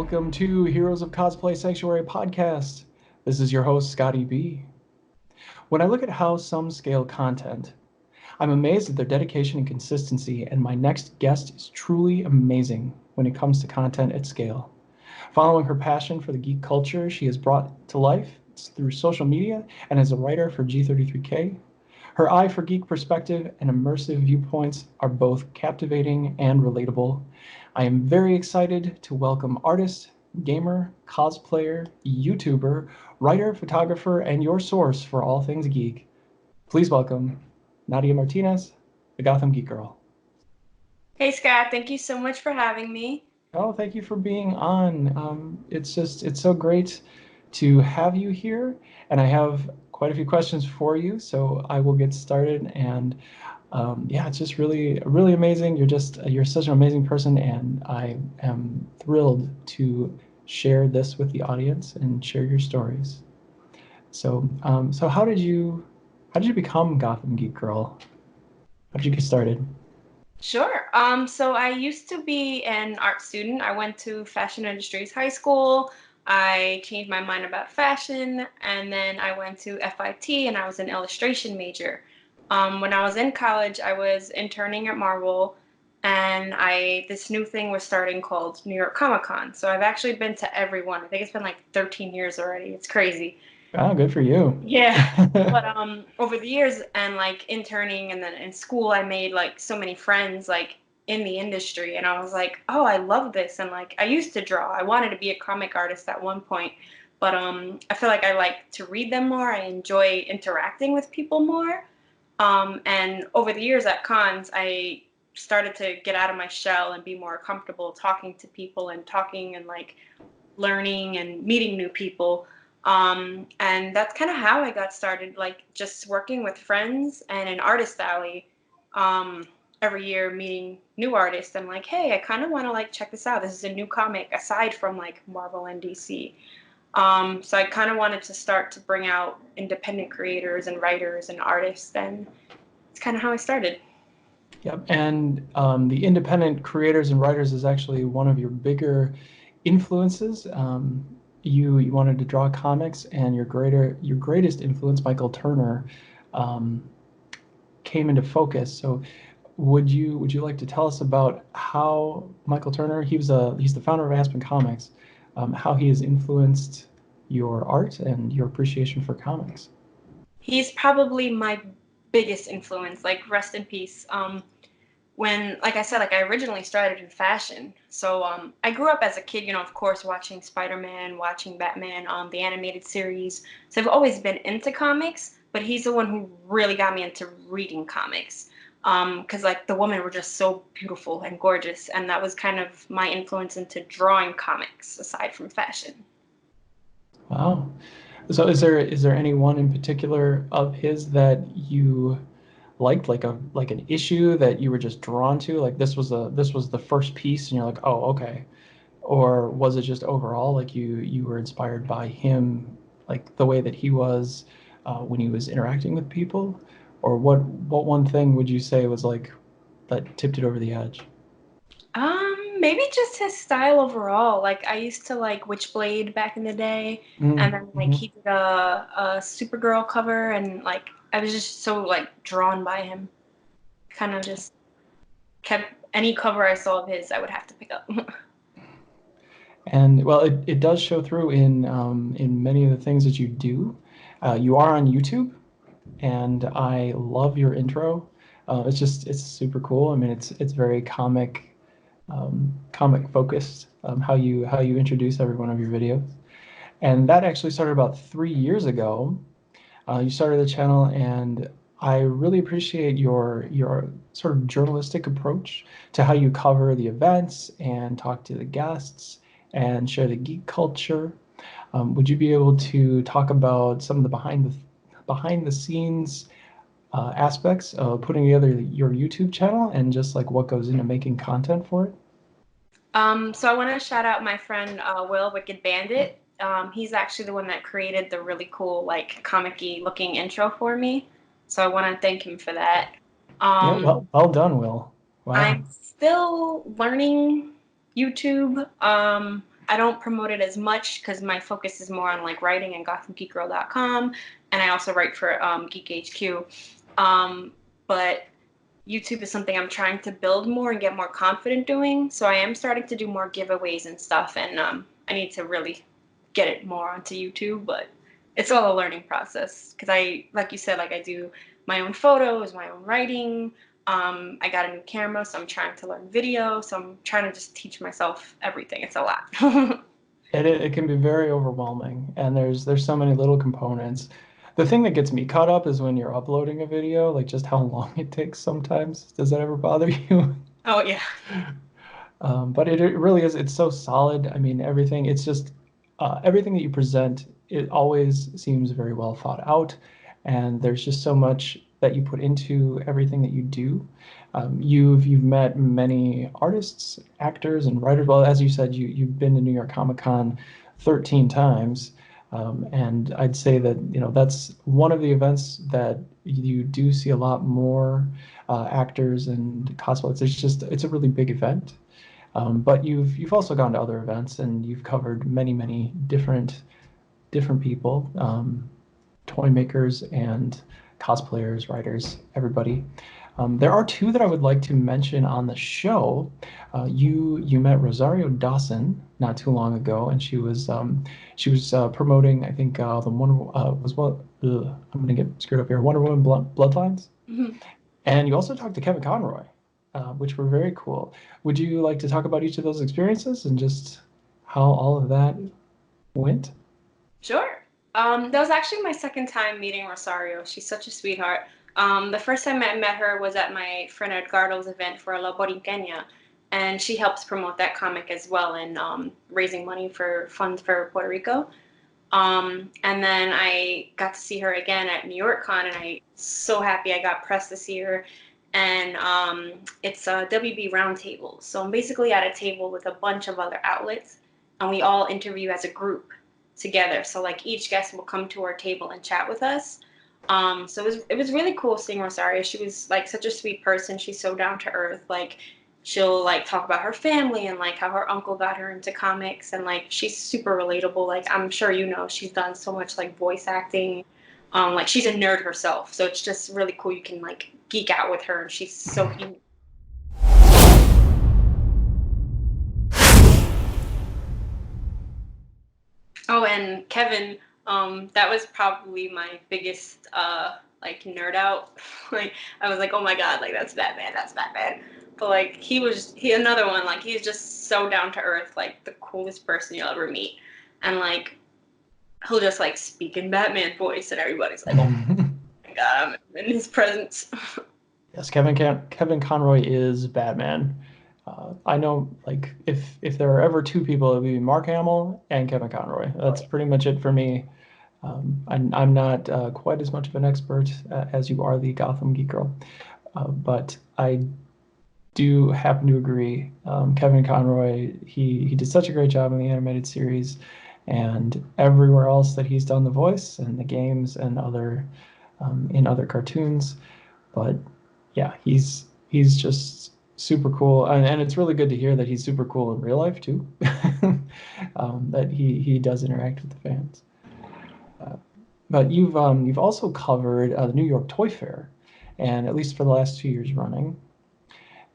welcome to Heroes of Cosplay Sanctuary podcast. This is your host, Scotty B. When I look at how some scale content, I'm amazed at their dedication and consistency, and my next guest is truly amazing when it comes to content at scale. Following her passion for the geek culture she has brought to life through social media and as a writer for G33K, her eye for geek perspective and immersive viewpoints are both captivating and relatable. I am very excited to welcome artist, gamer, cosplayer, YouTuber, writer, photographer, and your source for all things geek. Please welcome Nadia Martinez, the Gotham Geek Girl. Hey Scott, thank you so much for having me. Oh, thank you for being on. It's so great to have you here, and I have quite a few questions for you, so I will get started. And yeah, it's just really amazing. You're such an amazing person, and I am thrilled to share this with the audience and share your stories. So how did you become Gotham Geek Girl? How did you get started? Sure. So I used to be an art student. I went to Fashion Industries High School. I changed my mind about fashion, and then I went to FIT and I was an illustration major. When I was in college, I was interning at Marvel, and I this new thing was starting called New York Comic Con. So I've actually been to every one. I think it's been like 13 years already. It's crazy. Oh, good for you. Yeah. But over the years and like interning and then in school I made like so many friends like in the industry, and I was like, "Oh, I love this." And like I used to draw. I wanted to be a comic artist at one point, but I feel like I like to read them more. I enjoy interacting with people more. And over the years at cons, I started to get out of my shell and be more comfortable talking to people and talking and like learning and meeting new people. And that's kind of how I got started, like just working with friends and an artist alley every year, meeting new artists. I'm like, hey, I kind of want to like check this out. This is a new comic aside from like Marvel and DC. So I kind of wanted to start to bring out independent creators and writers and artists, and it's kind of how I started. Yep, and the independent creators and writers is actually one of your bigger influences. You wanted to draw comics, and your greatest influence, Michael Turner, um, came into focus. So, would you like to tell us about how Michael Turner, he's the founder of Aspen Comics, how he has influenced your art and your appreciation for comics? He's probably my biggest influence, like rest in peace. When, like I said, like I originally started in fashion. So I grew up as a kid, of course, watching Spider-Man, watching Batman, the animated series. So I've always been into comics, but he's the one who really got me into reading comics. Because like the women were just so beautiful and gorgeous, and that was kind of my influence into drawing comics aside from fashion. Wow. So is there any one in particular of his that you liked, like an issue that you were just drawn to, like this was the first piece and you're like, oh, okay? Or was it just overall like you were inspired by him, like the way that he was when he was interacting with people? Or what one thing would you say was like that tipped it over the edge? Maybe just his style overall. Like I used to like Witchblade back in the day, and then like Mm-hmm. he did a Supergirl cover, and like I was just so like drawn by him. Kind of just kept any cover I saw of his, I would have to pick up. And well, it does show through in many of the things that you do. You are on YouTube, and I love your intro. It's super cool. I mean, it's very comic focused. How you introduce every one of your videos, and that actually started about 3 years ago. You started the channel, and I really appreciate your sort of journalistic approach to how you cover the events and talk to the guests and share the geek culture. Would you be able to talk about some of the behind the scenes aspects of putting together your YouTube channel and just like what goes into making content for it? So I want to shout out my friend Will Wicked Bandit. He's actually the one that created the really cool like comic-y looking intro for me. So I want to thank him for that. Yeah, Um, well done, Will. Wow. I'm still learning YouTube. I don't promote it as much because my focus is more on like writing and GothamGeekGirl.com, and I also write for Geek HQ. But YouTube is something I'm trying to build more and get more confident doing. So I am starting to do more giveaways and stuff, and I need to really get it more onto YouTube. But it's all a learning process because like you said, like I do my own photos, my own writing. I got a new camera, so I'm trying to learn video. So I'm trying to just teach myself everything. It's a lot. It can be very overwhelming, and there's so many little components. The thing that gets me caught up is when you're uploading a video, like just how long it takes sometimes. Does that ever bother you? Oh yeah. But it really is. It's so solid. I mean, everything. It's just everything that you present. It always seems very well thought out, and there's just so much that you put into everything that you do. You've met many artists, actors, and writers. Well, as you said, you've been to New York Comic Con 13 times, and I'd say that that's one of the events that you do see a lot more actors and cosplayers. It's a really big event. But you've also gone to other events and you've covered many different people, toy makers and cosplayers, writers, everybody. There are two that I would like to mention on the show. You met Rosario Dawson not too long ago, and she was promoting, I think, the Wonder was what I'm gonna get screwed up here, Wonder Woman Bloodlines. Mhm. And you also talked to Kevin Conroy, which were very cool. Would you like to talk about each of those experiences and just how all of that went? Sure. That was actually my second time meeting Rosario. She's such a sweetheart. The first time I met her was at my friend Edgardo's event for La Borinqueña, and she helps promote that comic as well and raising money for funds for Puerto Rico. And then I got to see her again at New York Con, and I so happy I got pressed to see her. And it's a WB roundtable. So I'm basically at a table with a bunch of other outlets, and we all interview as a group together. So like each guest will come to our table and chat with us. So it was really cool seeing Rosario. She was like such a sweet person. She's so down to earth. Like she'll like talk about her family and like how her uncle got her into comics, and like she's super relatable. Like I'm sure she's done so much like voice acting. Like she's a nerd herself, so it's just really cool. You can like geek out with her, and she's so cute. Oh, and Kevin, that was probably my biggest like nerd out. Like I was like, oh my god, like that's Batman. But like he another one, like he's just so down to earth, like the coolest person you'll ever meet. And like he'll just like speak in Batman voice and everybody's like, oh my god, I'm in his presence. Yes, Kevin Conroy is Batman. I know, like, if there are ever two people, it would be Mark Hamill and Kevin Conroy. That's pretty much it for me. I'm not quite as much of an expert as you are, the Gotham Geek Girl, but I do happen to agree. Kevin Conroy, he did such a great job in the animated series, and everywhere else that he's done the voice and the games and other in other cartoons. But yeah, he's just super cool, and it's really good to hear that he's super cool in real life too. That he does interact with the fans. Uh, but you've also covered the New York Toy Fair, and at least for the last 2 years running.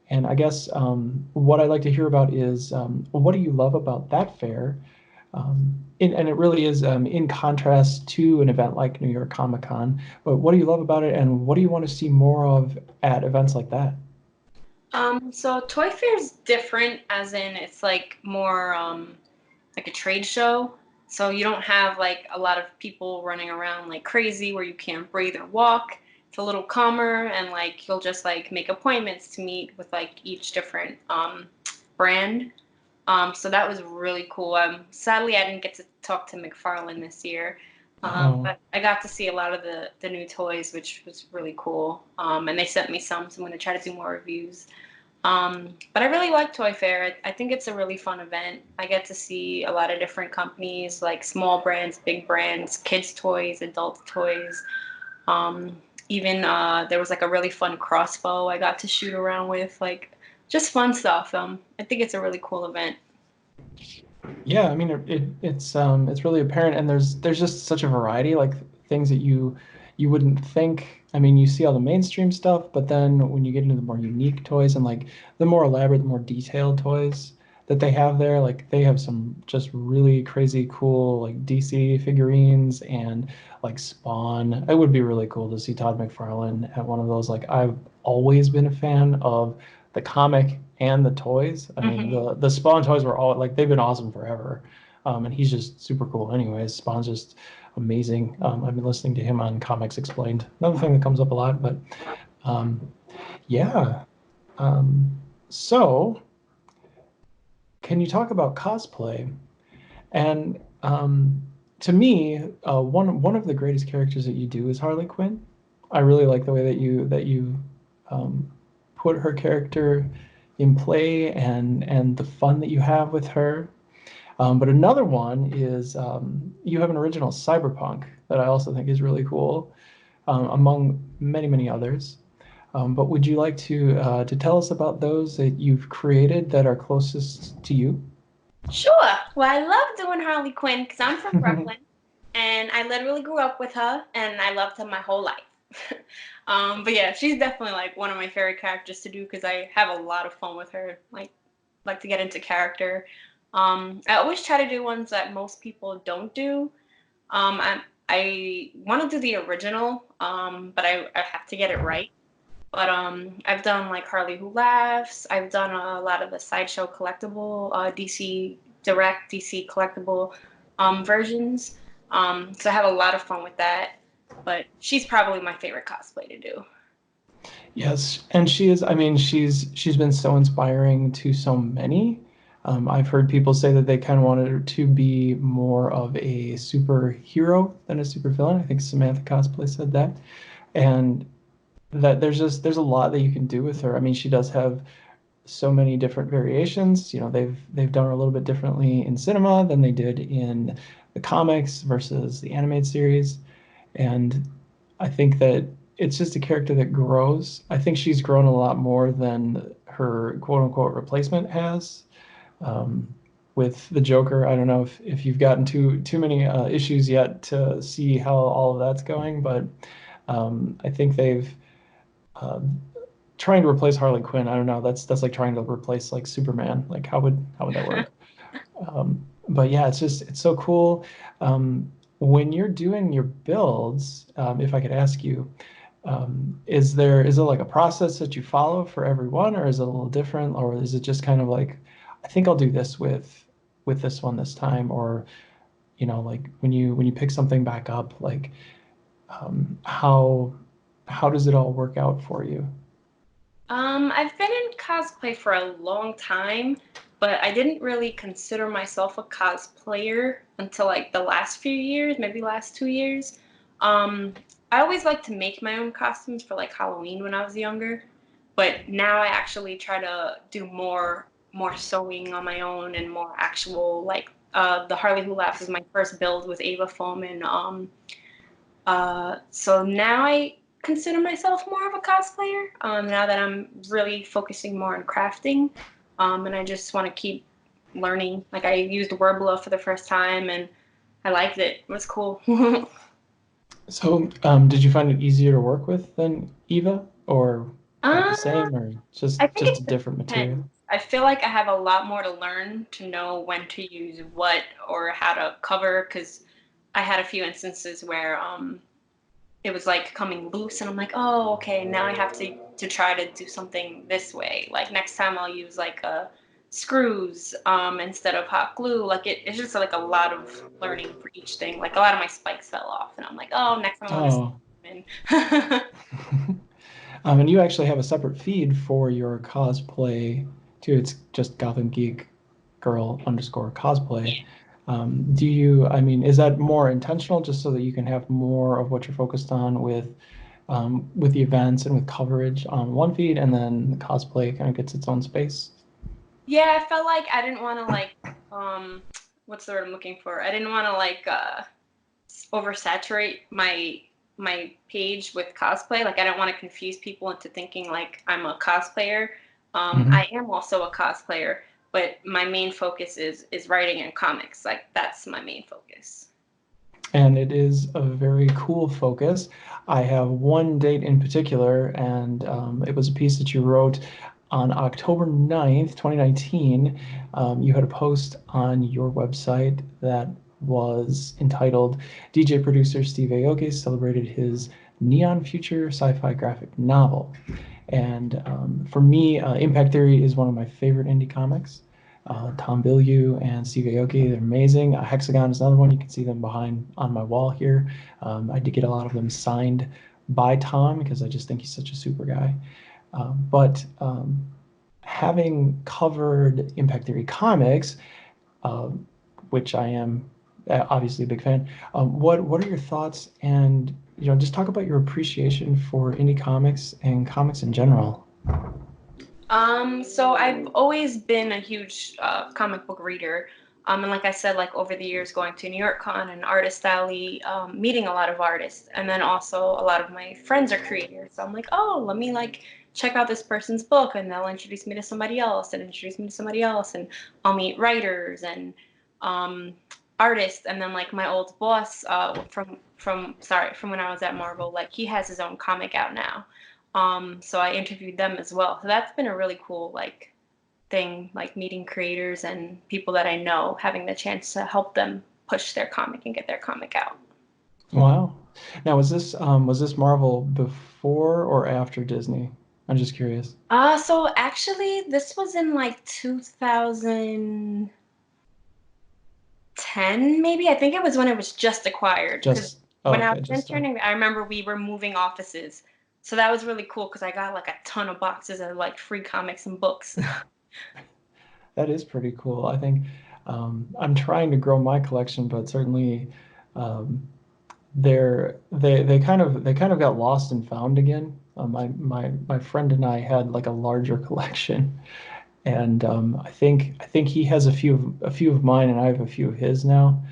And I guess what I'd like to hear about is what do you love about that fair? And it really is in contrast to an event like New York Comic Con. But what do you love about it, and what do you want to see more of at events like that? So Toy Fair's different, as in it's like more like a trade show. So you don't have like a lot of people running around like crazy where you can't breathe or walk. It's a little calmer, and like you'll just like make appointments to meet with like each different brand. So that was really cool. Sadly, I didn't get to talk to McFarlane this year, Oh, but I got to see a lot of the new toys, which was really cool. And they sent me some, so I'm going to try to do more reviews. But I really like Toy Fair. I think it's a really fun event. I get to see a lot of different companies, like small brands, big brands, kids' toys, adult toys. Um, Even there was like a really fun crossbow I got to shoot around with, like just fun stuff. I think it's a really cool event. Yeah, I mean it's really apparent, and there's just such a variety, like things that you wouldn't think. I mean, you see all the mainstream stuff, but then when you get into the more unique toys and like the more elaborate, the more detailed toys that they have there, like they have some just really crazy cool like DC figurines and like Spawn. It would be really cool to see Todd McFarlane at one of those. Like I've always been a fan of the comic and the toys. I mean, Hmm. the Spawn toys were all like they've been awesome forever, and he's just super cool. Anyways, Spawn's just amazing. I've been listening to him on Comics Explained. Another thing that comes up a lot, but um, yeah. Um, so, can you talk about cosplay? And to me, one of the greatest characters that you do is Harley Quinn. I really like the way that you um, put her character in play and the fun that you have with her. But another one is you have an original cyberpunk that I also think is really cool, among many others. But would you like to tell us about those that you've created that are closest to you? Sure. Well, I love doing Harley Quinn because I'm from Brooklyn and I literally grew up with her and I loved her my whole life. But yeah, she's definitely like one of my favorite characters to do because I have a lot of fun with her. Like to get into character. I always try to do ones that most people don't do. I want to do the original, but I have to get it right. But I've done like Harley Who Laughs. I've done a lot of the sideshow collectible, DC Direct, DC collectible versions. So I have a lot of fun with that. But she's probably my favorite cosplay to do. Yes, and she is. I mean, she's been so inspiring to so many. I've heard people say that they kind of wanted her to be more of a superhero than a supervillain. I think Samantha Cosplay said that, and that there's a lot that you can do with her. I mean, she does have so many different variations. You know, they've done her a little bit differently in cinema than they did in the comics versus the animated series. And I think that it's just a character that grows. I think she's grown a lot more than her quote unquote replacement has. Um, with the Joker, I don't know if you've gotten too many issues yet to see how all of that's going, but I think they've um, trying to replace Harley Quinn. I don't know. That's like trying to replace like Superman. Like how would that work? But yeah, it's so cool. When you're doing your builds, if I could ask you, is there like a process that you follow for everyone, or is it a little different, or is it just kind of like, I think I'll do this with this one this time, or like when you pick something back up, like how does it all work out for you? I've been in cosplay for a long time, but I didn't really consider myself a cosplayer until like the last few years, maybe last 2 years. Um, I always liked to make my own costumes for like Halloween when I was younger, but now I actually try to do more sewing on my own and more actual like the Harley Who Laughs is my first build with Ava foam and so now I consider myself more of a cosplayer. Now that I'm really focusing more on crafting, and I just want to keep learning. Like I used Worbla for the first time, and I liked it. It was cool. So, did you find it easier to work with than Eva, or like the uh, same, or I just think just a it different depends. material? I feel like I have a lot more to learn to know when to use what or how to cover because I had a few instances where it was like coming loose and I'm like, oh, okay, now I have to try to do something this way. Like next time I'll use like screws instead of hot glue. Like it's just like a lot of learning for each thing. Like a lot of my spikes fell off and I'm like, oh, next time I'll just Oh, in. Yeah, and you actually have a separate feed for your cosplay too. It's just Gotham Geek Girl underscore cosplay. Do you, I mean, is that more intentional just so that you can have more of what you're focused on with the events and with coverage on one feed, and then the cosplay kind of gets its own space? I felt like I didn't want to like um what's the word I'm looking for? I didn't want to like oversaturate my page with cosplay. Like I don't want to confuse people into thinking like I'm a cosplayer. Hmm. I am also a cosplayer, but my main focus is writing and comics. Like that's my main focus. And it is a very cool focus. I have one date in particular, and it was a piece that you wrote on October 9th, 2019. You had a post on your website that was entitled DJ producer Steve Aoki celebrated his neon future sci-fi graphic novel. And for me, Impact Theory is one of my favorite indie comics. Tom Bilyeu and Steve Aoki, they're amazing. Hexagon is another one. You can see them behind on my wall here. I did get a lot of them signed by Tom because I just think he's such a super guy. But having covered Impact Theory comics, which I am obviously a big fan, what are your thoughts, and just talk about your appreciation for indie comics and comics in general? So I've always been a huge comic book reader. And like I said, like over the years, going to New York Con and Artist Alley, meeting a lot of artists, and then also a lot of my friends are creators. So I'm like, oh, let me like check out this person's book, and they'll introduce me to somebody else, and introduce me to somebody else, and I'll meet writers and artists. And then like my old boss from when I was at Marvel, like he has his own comic out now. So I interviewed them as well. So that's been a really cool like thing, like meeting creators and people that I know, having the chance to help them push their comic and get their comic out. Wow. Now, was this Marvel before or after Disney? I'm just curious. So actually this was in like 2010 maybe. I think it was when it was just acquired. Because when I Okay, was just interning, I remember we were moving offices. So that was really cool because I got like a ton of boxes of like free comics and books. that is pretty cool. I think I'm trying to grow my collection, but certainly um, they kind of got lost and found again. My friend and I had like a larger collection, and I think he has a few of mine, and I have a few of his now.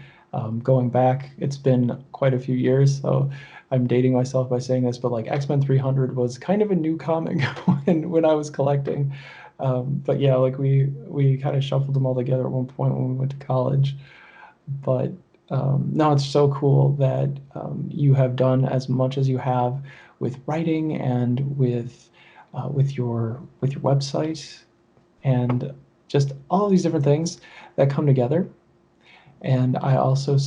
Going back, it's been quite a few years, so I'm dating myself by saying this, but like X-Men 300 was kind of a new comic when I was collecting. But yeah, like we kind of shuffled them all together at one point when we went to college. But no, it's so cool that you have done as much as you have with writing and with your website and just all these different things that come together. And I also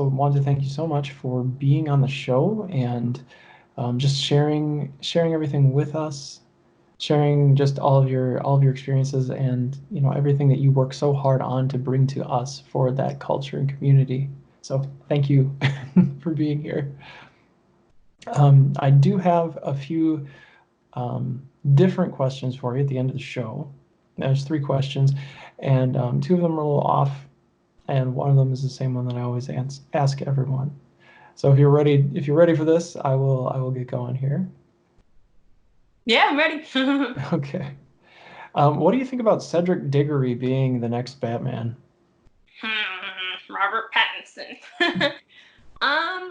want to thank you so much for being on the show and just sharing everything with us, sharing just all of your experiences and everything that you work so hard on to bring to us for that culture and community. So thank you for being here. I do have a few different questions for you at the end of the show. There's three questions, and two of them are a little off, and one of them is the same one that I always ask everyone. So if you're ready for this, I will get going here. Yeah, I'm ready. Okay. What do you think about Cedric Diggory being the next Batman? Robert Pattinson.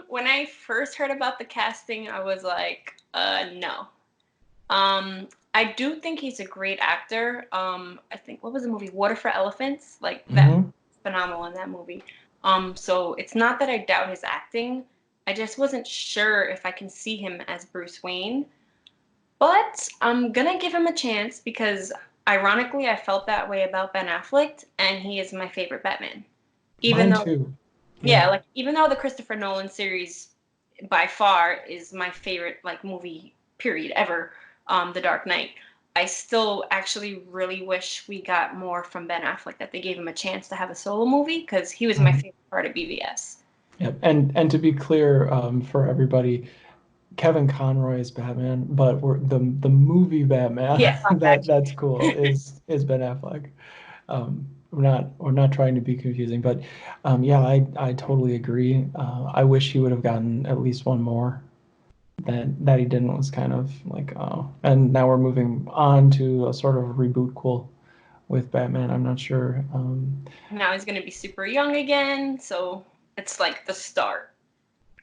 When I first heard about the casting, I was like, no. I do think he's a great actor. I think what was the movie? Water for Elephants? Like that, Hmm. phenomenal in that movie. So it's not that I doubt his acting. I just wasn't sure if I can see him as Bruce Wayne. But I'm gonna give him a chance because ironically I felt that way about Ben Affleck and he is my favorite Batman. Even Mine though too. yeah, Yeah. like even though the Christopher Nolan series by far is my favorite like movie period ever, The Dark Knight, I still actually really wish we got more from Ben Affleck, that they gave him a chance to have a solo movie because he was my Mhm. favorite part of BVS. Yep. And to be clear, for everybody, Kevin Conroy is Batman, but the movie Batman Yeah, fun fact. that's cool is Ben Affleck. We're not trying to be confusing, but yeah, I totally agree. I wish he would have gotten at least one more. That he didn't was kind of like, oh. And now we're moving on to a sort of reboot cool with Batman. I'm not sure. Now he's gonna be super young again, so it's like the start.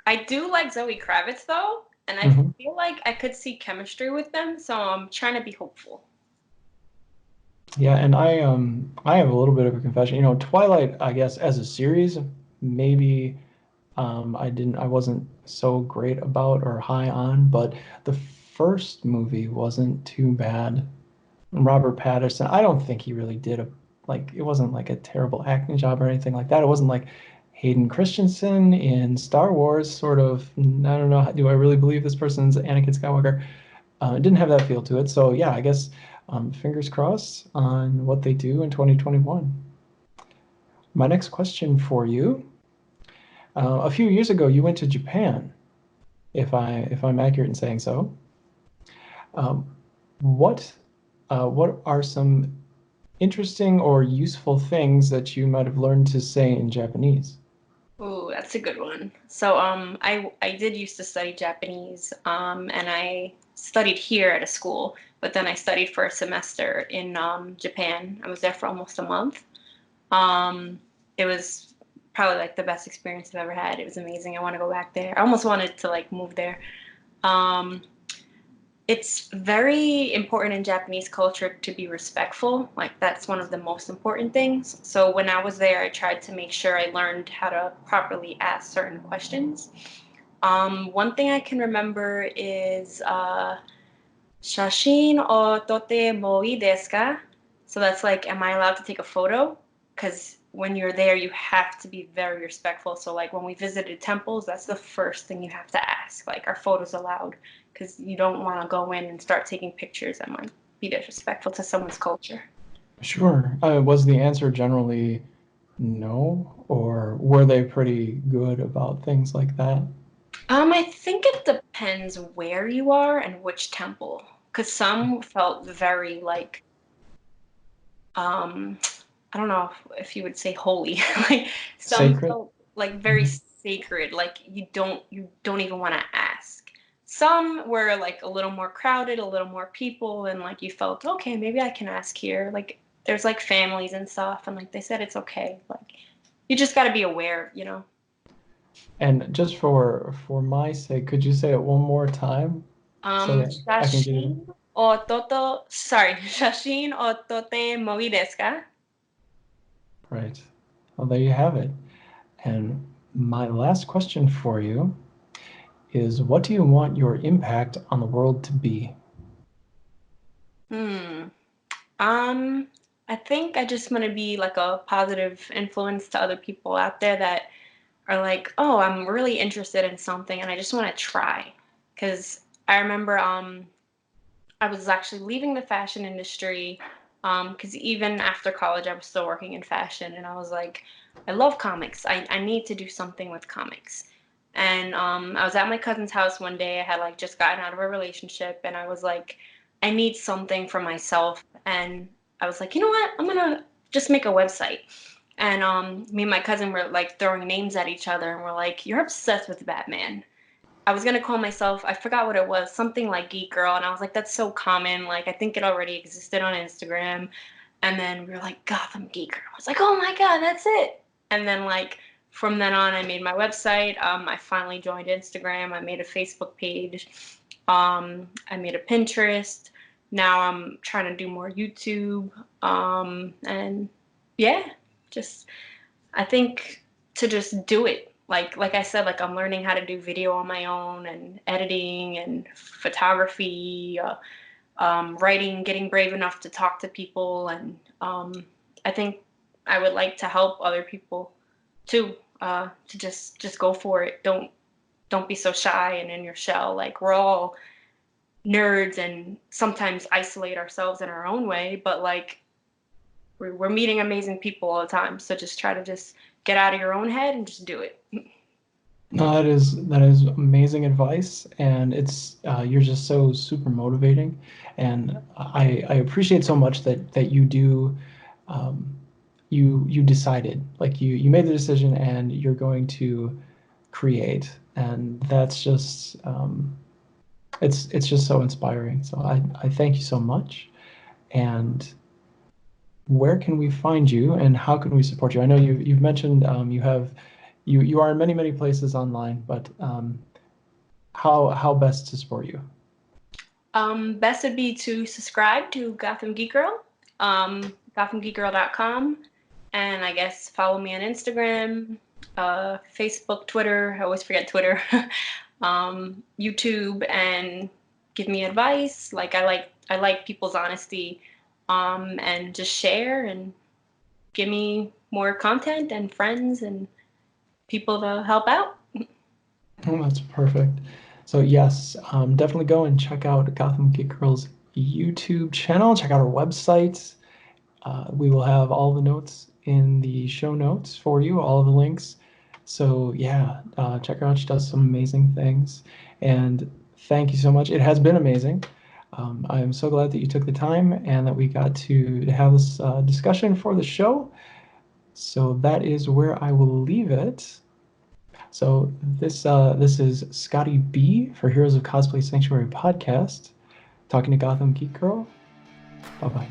I do like Zoe Kravitz though, and I Mhm. feel like I could see chemistry with them, so I'm trying to be hopeful. Yeah, and I have a little bit of a confession. You know, Twilight, I guess as a series, maybe I wasn't so great about or high on, but the first movie wasn't too bad. Robert Pattinson, I don't think he really did like it wasn't like a terrible acting job or anything like that. It wasn't like Hayden Christensen in Star Wars, sort of. I don't know. Do I really believe this person's Anakin Skywalker? It didn't have that feel to it. So yeah, I guess fingers crossed on what they do in 2021. My next question for you: a few years ago, you went to Japan, if I'm accurate in saying so. Um, what what are some interesting or useful things that you might have learned to say in Japanese? Ooh, that's a good one. So I did used to study Japanese, and I studied here at a school, but then I studied for a semester in Japan. I was there for almost a month. It was probably like the best experience I've ever had. It was amazing. I want to go back there. I almost wanted to like move there. Um, it's very important in Japanese culture to be respectful. Like that's one of the most important things. So when I was there, I tried to make sure I learned how to properly ask certain questions. One thing I can remember is "Shashin o tote mo ii desu ka?" So that's like, am I allowed to take a photo? Because when you're there, you have to be very respectful. So like when we visited temples, that's the first thing you have to ask. Like, are photos allowed? Because you don't want to go in and start taking pictures and like be disrespectful to someone's culture. Sure. Was the answer generally no, or were they pretty good about things like that? I think it depends where you are and which temple. Because some felt very like um I don't know if you would say holy. Like some Sacred? felt like very Mhm. sacred, like you don't even want to ask. Some were like a little more crowded, a little more people, and like you felt, okay, maybe I can ask here. Like there's like families and stuff, and like they said it's okay. Like you just got to be aware. And just for my sake, could you say it one more time so that I can get it? Shashin o toto, sorry, shashin o tote moi desu ka? Right. Well, there you have it. And my last question for you is what do you want your impact on the world to be? Hmm. Um, I think I just want to be like a positive influence to other people out there that are like, oh, I'm really interested in something and I just want to try. Because I remember I was actually leaving the fashion industry because even after college, I was still working in fashion and I was like, I love comics. I need to do something with comics. And I was at my cousin's house one day. I had like just gotten out of a relationship and I was like, I need something for myself. And I was like, you know what? I'm gonna just make a website. And me and my cousin were like throwing names at each other and we're like, you're obsessed with Batman. I was gonna call myself, I forgot what it was, something like Geek Girl, and I was like, that's so common. Like, I think it already existed on Instagram. And then we were like, Gotham Geek Girl. I was like, oh my god, that's it. And then like from then on, I made my website. I finally joined Instagram. I made a Facebook page. I made a Pinterest. Now I'm trying to do more YouTube. And yeah, just I think to just do it. Like I said, like I'm learning how to do video on my own and editing and photography, writing, getting brave enough to talk to people, and I think I would like to help other people too. To just go for it. Don't be so shy and in your shell. Like we're all nerds and sometimes isolate ourselves in our own way, but like we're meeting amazing people all the time. So just try to just get out of your own head and just do it. No, that is amazing advice, and it's you're just so super motivating, and I appreciate so much that you do um, you decided like you made the decision and you're going to create, and that's just it's just so inspiring. So I thank you so much. And where can we find you, and how can we support you? I know you've mentioned you are in many places online, but how best to support you? Best would be to subscribe to Gotham Geek Girl. GothamGeekGirl.com, and I guess follow me on Instagram, Facebook, Twitter. I always forget Twitter. YouTube, and give me advice. Like I like people's honesty, and just share and give me more content and friends and people to help out. Oh, that's perfect. So yes, definitely go and check out Gotham Geek Girl's YouTube channel. Check out our website. We will have all the notes in the show notes for you, all the links. So yeah, check her out. She does some amazing things. And thank you so much. It has been amazing. I'm so glad that you took the time and that we got to have this discussion for the show. So that is where I will leave it. So this is Scotty B for Heroes of Cosplay Sanctuary podcast, talking to Gotham Geek Girl. Bye bye.